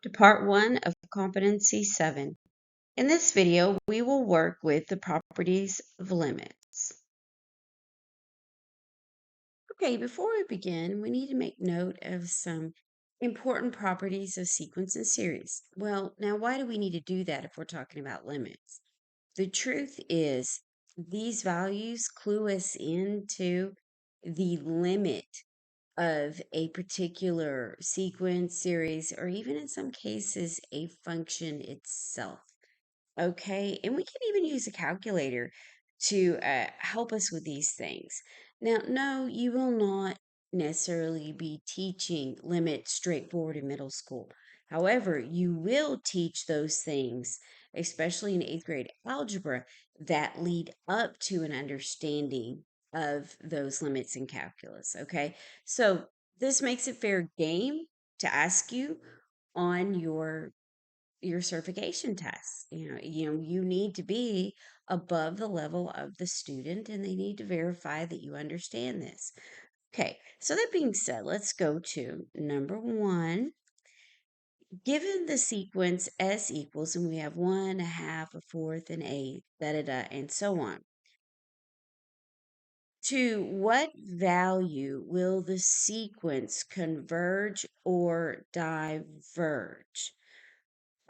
to part 1 of Competency 7. In this video, we will work with the properties of limits. Okay, before we begin, we need to make note of some important properties of sequence and series. Well, now why do we need to do that if we're talking about limits? The truth is, these values clue us into the limit of a particular sequence, series, or even in some cases, a function itself. Okay, and we can even use a calculator to help us with these things. Now, no, you will not necessarily be teaching limits straightforward in middle school. However, you will teach those things, especially in eighth grade algebra, that lead up to an understanding of those limits in calculus. Okay, so this makes it fair game to ask you on your certification tests. You need to be above the level of the student and they need to verify that you understand this. Okay, so that being said, let's go to number 1. Given the sequence S equals, and we have 1, a half, a fourth, an eighth, da da da, and so on. To what value will the sequence converge or diverge?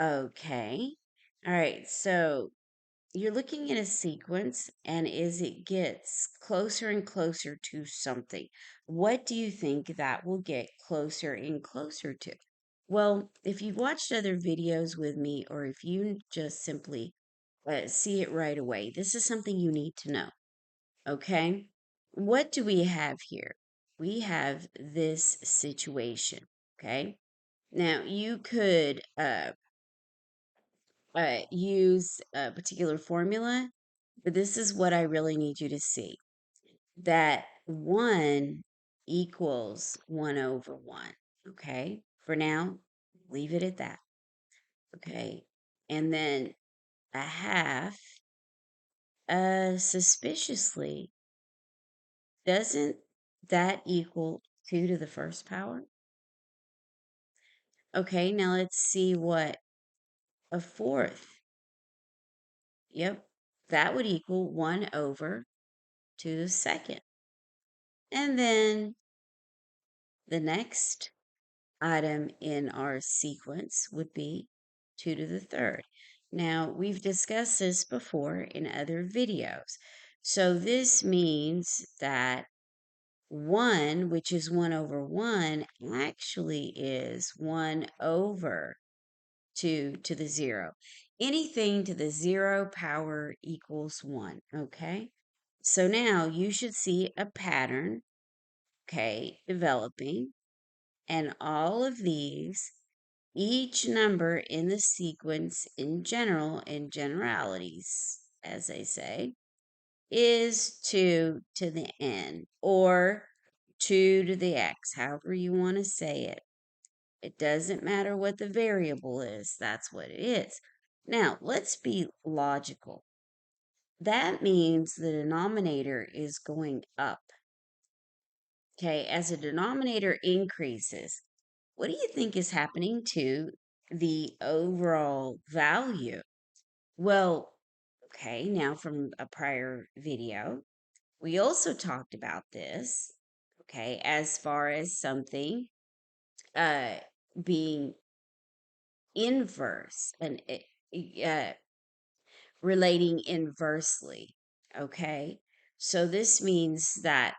Okay. All right. So you're looking at a sequence, and as it gets closer and closer to something, what do you think that will get closer and closer to? Well, if you've watched other videos with me, or if you just simply see it right away, this is something you need to know. Okay? What do we have here? We have this situation. Okay? Now, you could use a particular formula, but this is what I really need you to see, that 1 equals 1 over 1. Okay. For now, leave it at that. Okay. And then a half, suspiciously, doesn't that equal 2 to the first power? Okay. Now let's see what a fourth. Yep. That would equal 1 over 2 to the second. And then the next item in our sequence would be 2 to the third. Now, we've discussed this before in other videos. So this means that 1, which is 1 over 1, actually is 1 over 2 to the 0. Anything to the 0 power equals 1, okay? So now you should see a pattern, okay, developing. And all of these, each number in the sequence in general, in generalities, as they say, is 2 to the n or 2 to the x, however you want to say it. It doesn't matter what the variable is, that's what it is. Now, let's be logical. That means the denominator is going up. Okay, as the denominator increases, what do you think is happening to the overall value? Well, okay, now from a prior video, we also talked about this, okay, as far as something uh being inverse and relating inversely, okay? So this means that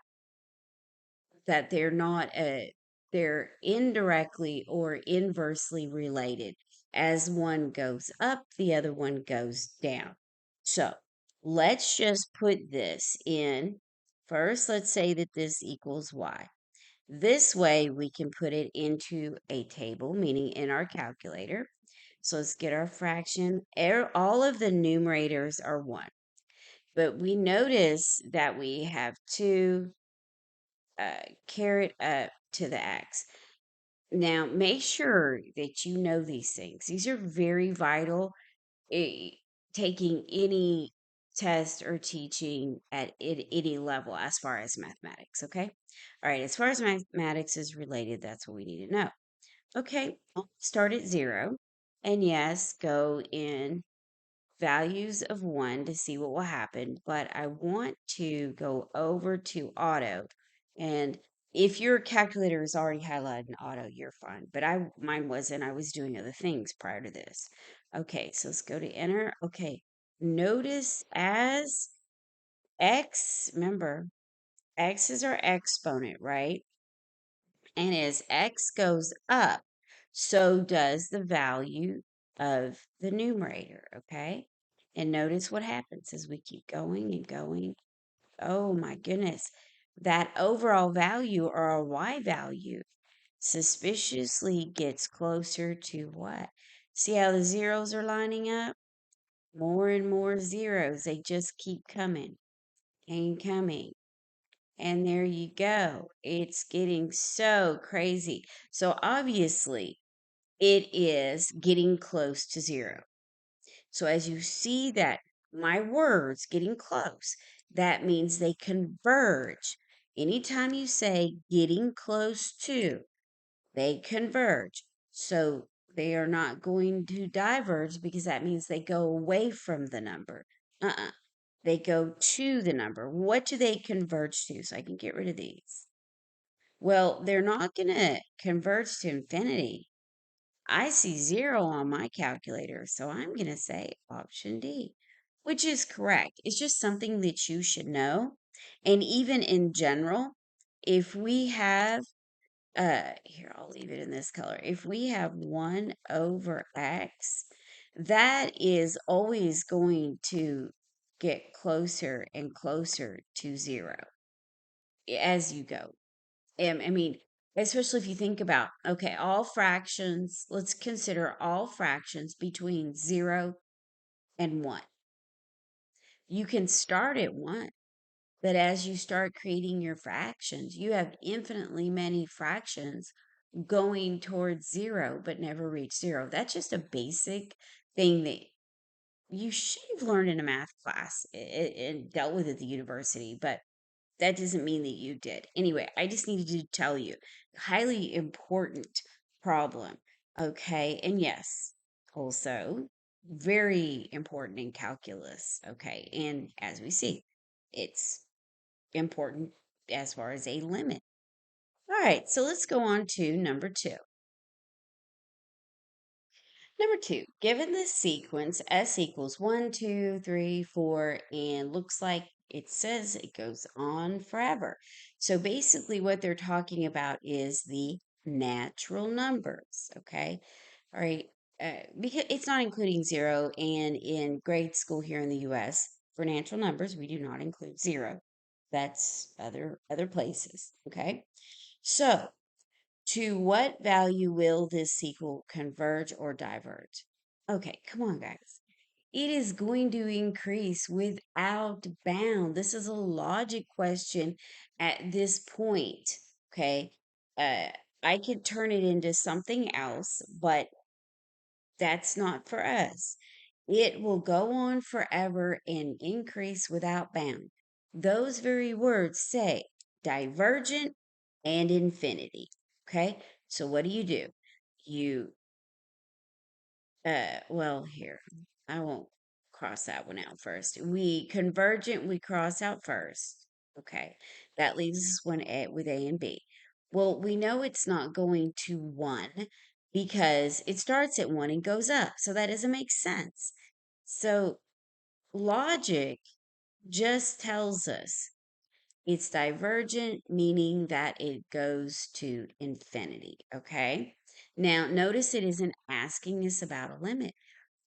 they're indirectly or inversely related. As one goes up, the other one goes down. So let's just put this in. First, let's say that this equals y. This way we can put it into a table, meaning in our calculator. So let's get our fraction. All of the numerators are 1. But we notice that we have 2 carried up to the x. Now, make sure that you know these things. These are very vital. Taking any test or teaching at any level as far as mathematics, okay? All right, as far as mathematics is related, that's what we need to know. Okay, I'll start at 0. And yes, go in values of 1 to see what will happen. But I want to go over to auto. And if your calculator is already highlighted in auto, you're fine. But mine wasn't. I was doing other things prior to this. Okay, so let's go to enter. Okay, notice as x, remember, x is our exponent, right? And as x goes up, so does the value of the numerator, okay? And notice what happens as we keep going and going. Oh my goodness. That overall value or our y value suspiciously gets closer to what? See how the zeros are lining up? More and more zeros. They just keep coming and coming. And there you go. It's getting so crazy. So obviously, it is getting close to 0. So as you see that my words getting close, that means they converge. Anytime you say getting close to, they converge. So they are not going to diverge because that means they go away from the number. Uh-uh. They go to the number. What do they converge to? So I can get rid of these. Well, they're not going to converge to infinity. I see 0 on my calculator, so I'm going to say option D, which is correct. It's just something that you should know. And even in general, if we have, here, I'll leave it in this color. If we have 1 over x, that is always going to get closer and closer to 0 as you go. I mean, especially if you think about, okay, all fractions, let's consider all fractions between 0 and 1. You can start at 1, but as you start creating your fractions, you have infinitely many fractions going towards 0, but never reach 0. That's just a basic thing that you should have learned in a math class and dealt with at the university, but that doesn't mean that you did. Anyway, I just needed to tell you, highly important problem. Okay. And yes, also very important in calculus. Okay. And as we see, it's important as far as a limit. All right. So let's go on to number 2. Number 2, given this sequence, S equals 1, 2, 3, 4, and looks like it says it goes on forever. So basically, what they're talking about is the natural numbers, okay? All right, because it's not including 0, and in grade school here in the US, for natural numbers, we do not include 0. That's other places, okay? So, to what value will this sequel converge or diverge? Okay, come on, guys. It is going to increase without bound. This is a logic question at this point. Okay. Uh, I could turn it into something else, but that's not for us. It will go on forever and increase without bound. Those very words say divergent and infinity. Okay. So what do? You, well, here, I won't cross that one out first. We convergent, we cross out first. Okay. That leaves us one A with A and B. Well, we know it's not going to 1 because it starts at 1 and goes up. So that doesn't make sense. So logic just tells us it's divergent, meaning that it goes to infinity. Okay. Now, notice it isn't asking us about a limit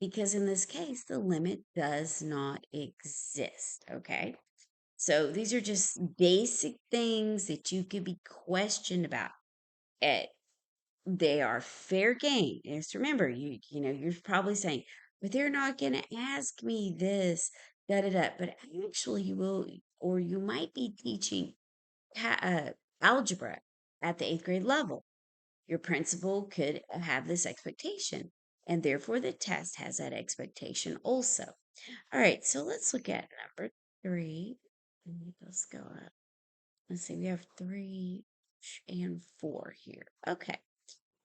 because in this case, the limit does not exist. Okay. So these are just basic things that you could be questioned about. Eh, they are fair game. Just remember, you're probably saying, but they're not going to ask me this, da da da. But actually, you will, or you might be teaching algebra at the 8th grade level. Your principal could have this expectation, and therefore the test has that expectation also. All right, so let's look at number 3. Let's go up. Let's see, we have 3 and 4 here. Okay.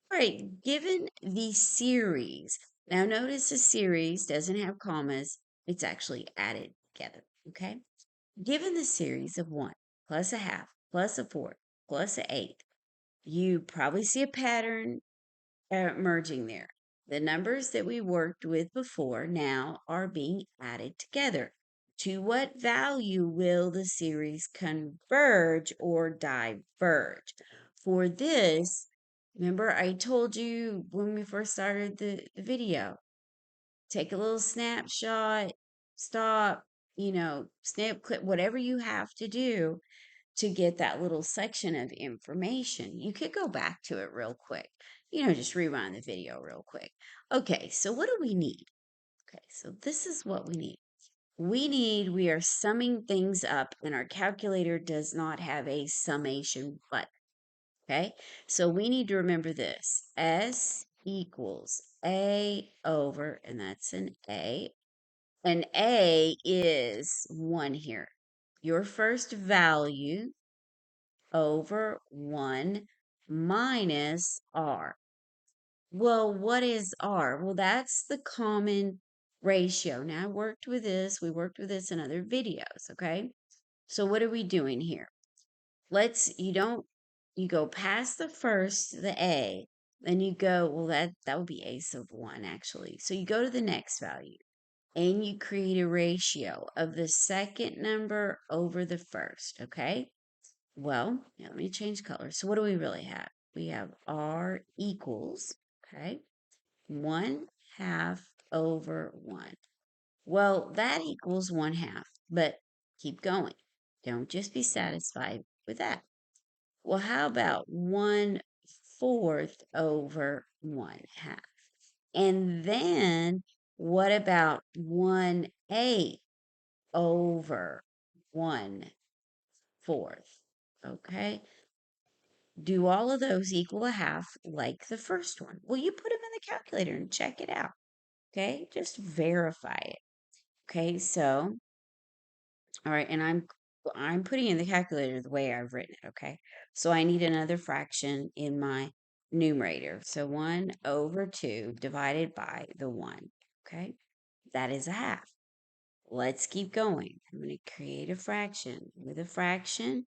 All right, given the series, now notice the series doesn't have commas, it's actually added together, okay? Given the series of 1 plus a half plus a fourth plus a eighth, you probably see a pattern merging there. The numbers that we worked with before now are being added together. To what value will the series converge or diverge? For this, remember I told you when we first started the video, take a little snapshot, stop, snap clip, whatever you have to do to get that little section of information. You could go back to it real quick. Just rewind the video real quick. Okay, so what do we need? Okay, so this is what we need. We are summing things up, and our calculator does not have a summation button. Okay, so we need to remember this. S equals A over, and that's an A. And A is 1 here. Your first value over 1 minus R. Well, what is R? Well, that's the common ratio. Now, we worked with this in other videos, okay? So what are we doing here? You go past the first, the A, then you go, well, that would be A sub 1, actually. So you go to the next value, and you create a ratio of the second number over the first, okay? Well, yeah, let me change color. So what do we really have? We have R equals, okay, 1/2 over 1. Well, that equals 1/2, but keep going. Don't just be satisfied with that. Well, how about 1/4 over 1/2? And then what about 1/8 over 1/4? Okay. Do all of those equal a half like the first one? Well, you put them in the calculator and check it out. Okay, just verify it. Okay, so all right, and I'm putting in the calculator the way I've written it. Okay, so I need another fraction in my numerator. So 1/2 divided by the 1. Okay, that is a half. Let's keep going. I'm going to create a fraction with a fraction,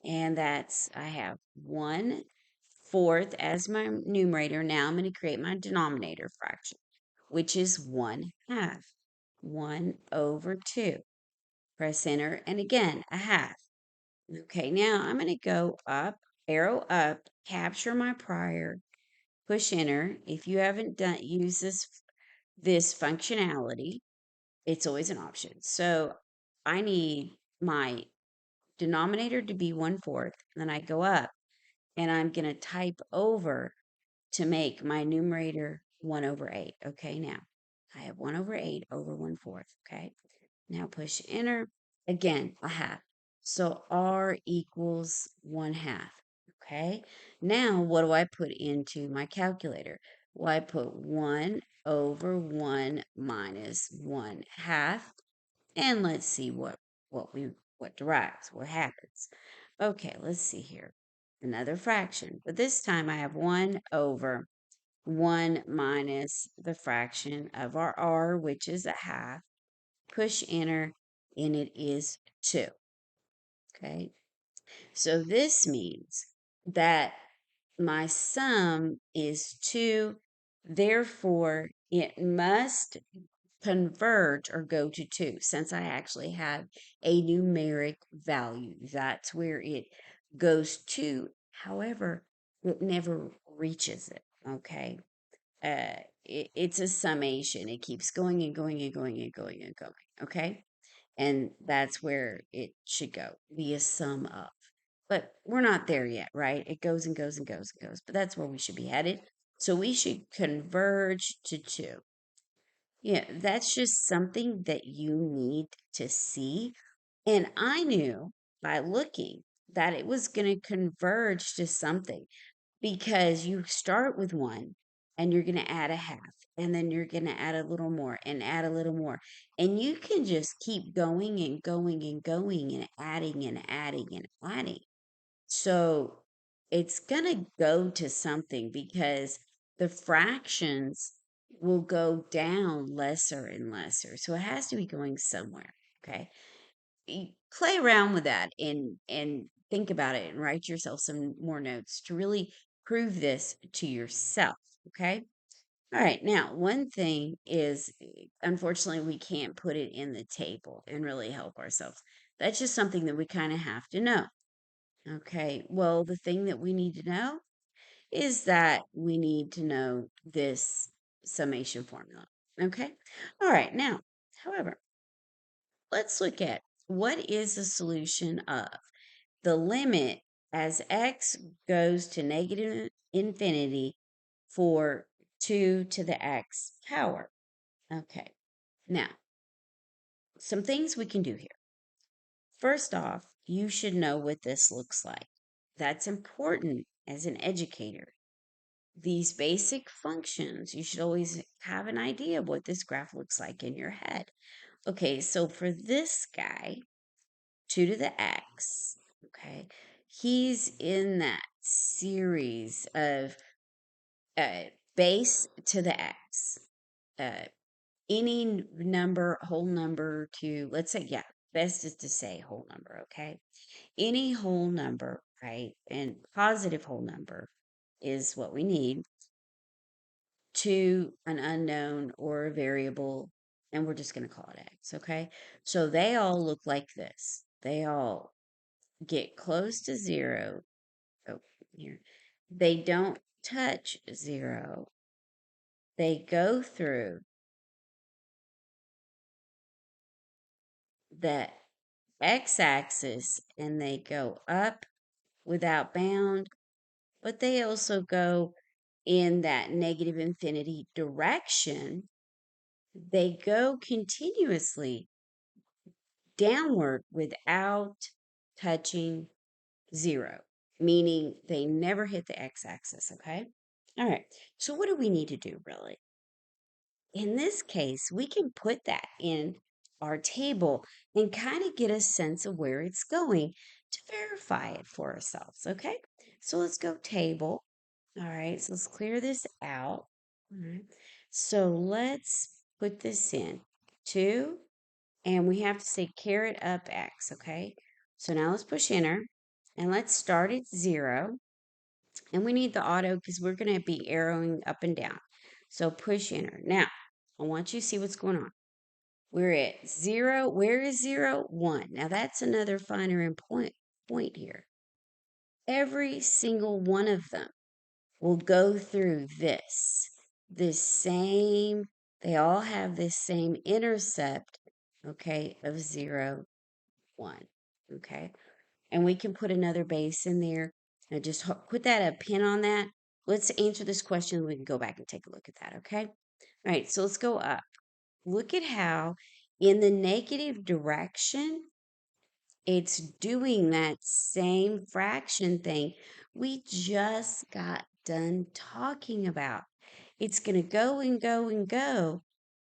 and I have 1/4 as my numerator. Now I'm going to create my denominator fraction, which is 1/2. 1/2. Press enter, and again, a half. Okay, now I'm going to go up, arrow up, capture my prior, push enter. If you haven't used this functionality, it's always an option. So I need my denominator to be 1/4. Then I go up, and I'm going to type over to make my numerator 1/8. Okay, now I have 1/8 over 1/4. Okay, now push enter. Again, a half. So R equals 1/2. Okay, now what do I put into my calculator? Well, I put 1/1 minus 1/2, and let's see what derives, what happens. Okay, let's see here. Another fraction, but this time I have 1/1 minus the fraction of our R, which is a half. Push enter, and it is 2. Okay, so this means that my sum is 2, therefore it must converge or go to 2 since I actually have a numeric value. That's where it goes to. However, it never reaches it. Okay. It's a summation. It keeps going and going and going and going and going. Okay. And that's where it should go, be a sum of. But we're not there yet, right? It goes and goes and goes and goes. But that's where we should be headed. So we should converge to 2. Yeah, that's just something that you need to see. And I knew by looking that it was going to converge to something because you start with 1 and you're going to add a half, and then you're going to add a little more and add a little more. And you can just keep going and going and going and adding and adding and adding. So it's going to go to something because the fractions will go down lesser and lesser. So it has to be going somewhere. Okay. Play around with that and think about it and write yourself some more notes to really prove this to yourself. Okay. All right. Now, one thing is, unfortunately, we can't put it in the table and really help ourselves. That's just something that we kind of have to know. Okay. Well, the thing that we need to know is that we need to know this summation formula. Okay. All right. Now, however, let's look at what is the solution of the limit as x goes to negative infinity for 2 to the x power. Okay. Now, some things we can do here. First off, you should know what this looks like. That's important as an educator. These basic functions, you should always have an idea of what this graph looks like in your head. Okay, so for this guy, 2 to the x, okay, he's in that series of uh, base to the x. Uh, any number, whole number to, let's say, yeah, best is to say whole number, okay? Any whole number, right? And positive whole number is what we need to an unknown or a variable, and we're just going to call it x, okay? So they all look like this. They all get close to zero. Oh, here. They don't touch zero. They go through the x-axis and they go up without bound, but they also go in that negative infinity direction. They go continuously downward without touching zero, meaning they never hit the x-axis, okay? All right, so what do we need to do really? In this case, we can put that in our table and kind of get a sense of where it's going to verify it for ourselves, okay? So let's go table. All right, so let's clear this out. All right, so let's put this in 2, and we have to say caret up x, okay? So now let's push enter, and let's start at 0, and we need the auto because we're going to be arrowing up and down. So push enter. Now, I want you to see what's going on. We're at 0. Where is 0? 1. Now, that's another finer point here. Every single one of them will go through this same, they all have this same intercept, okay, of 0, 1, okay? And we can put another base in there. Now just put that a pin on that. Let's answer this question. We can go back and take a look at that, okay? All right, so let's go up. Look at how in the negative direction, it's doing that same fraction thing we just got done talking about. It's going to go and go and go,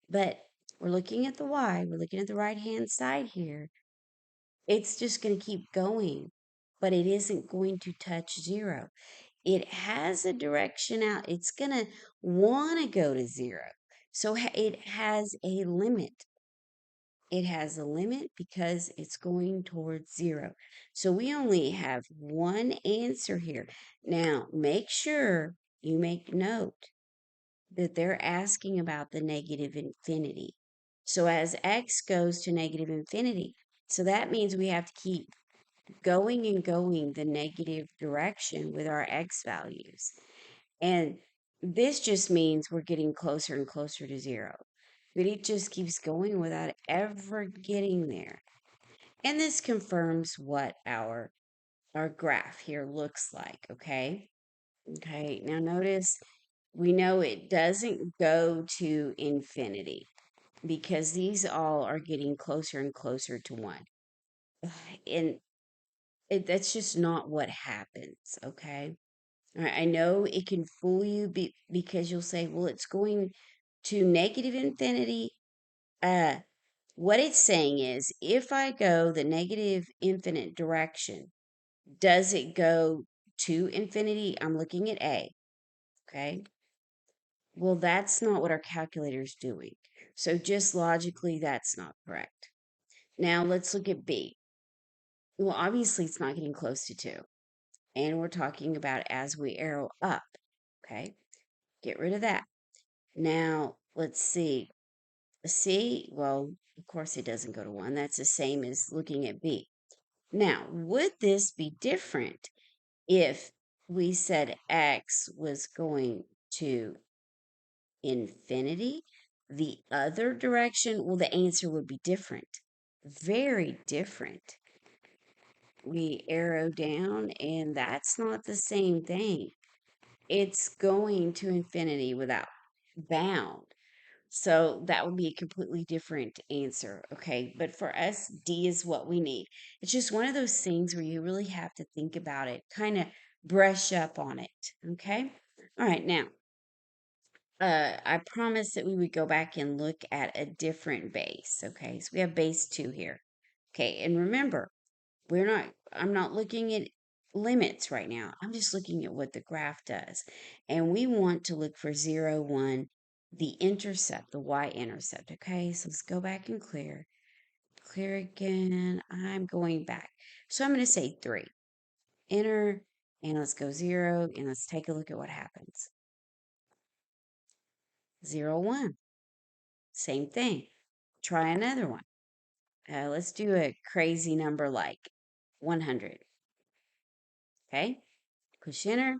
but we're looking at the y. We're looking at the right-hand side here. It's just going to keep going, but it isn't going to touch 0. It has a direction out. It's going to want to go to 0. So it has a limit. It has a limit because it's going towards 0. So we only have one answer here. Now, make sure you make note that they're asking about the negative infinity. So as x goes to negative infinity, so that means we have to keep going and going the negative direction with our x values. And this just means we're getting closer and closer to 0. But it just keeps going without ever getting there. And this confirms what our graph here looks like, okay? Okay, now notice we know it doesn't go to infinity because these all are getting closer and closer to 1. And that's just not what happens, okay? I know it can fool you because you'll say, well, it's going to negative infinity. What it's saying is if I go the negative infinite direction, does it go to infinity, I'm looking at A, okay? Well, that's not what our calculator is doing. So just logically, that's not correct. Now let's look at B. Well, obviously, it's not getting close to 2. And we're talking about as we arrow up, okay? Get rid of that. Now, let's see. C, well, of course it doesn't go to 1. That's the same as looking at B. Now, would this be different if we said X was going to infinity, the other direction? Well, the answer would be different. Very different. We arrow down, and that's not the same thing. It's going to infinity without bound. So that would be a completely different answer. Okay. But for us, D is what we need. It's just one of those things where you really have to think about it, kind of brush up on it. Okay. All right. Now, I promised that we would go back and look at a different base. Okay. So we have base 2 here. Okay. And remember, I'm not looking at limits right now. I'm just looking at what the graph does. And we want to look for 0, 1, the intercept, the y-intercept. Okay, so let's go back and clear. Clear again. I'm going back. So I'm going to say 3. Enter, and let's go 0, and let's take a look at what happens. 0, 1. Same thing. Try another one. Let's do a crazy number like 100. Okay, push enter,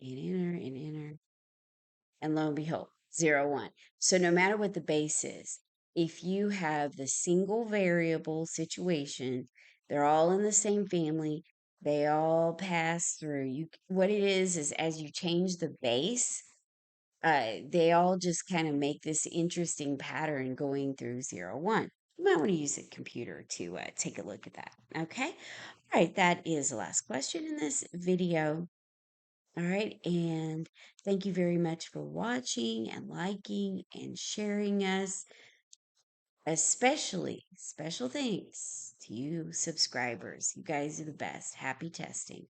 and enter, and enter. And lo and behold, 0, 1. So no matter what the base is, if you have the single variable situation, they're all in the same family, they all pass through. What it is as you change the base, they all just kind of make this interesting pattern going through 0, 1. You might want to use a computer to take a look at that. Okay. All right. That is the last question in this video. All right. And thank you very much for watching and liking and sharing us. Especially special thanks to you subscribers. You guys are the best. Happy testing.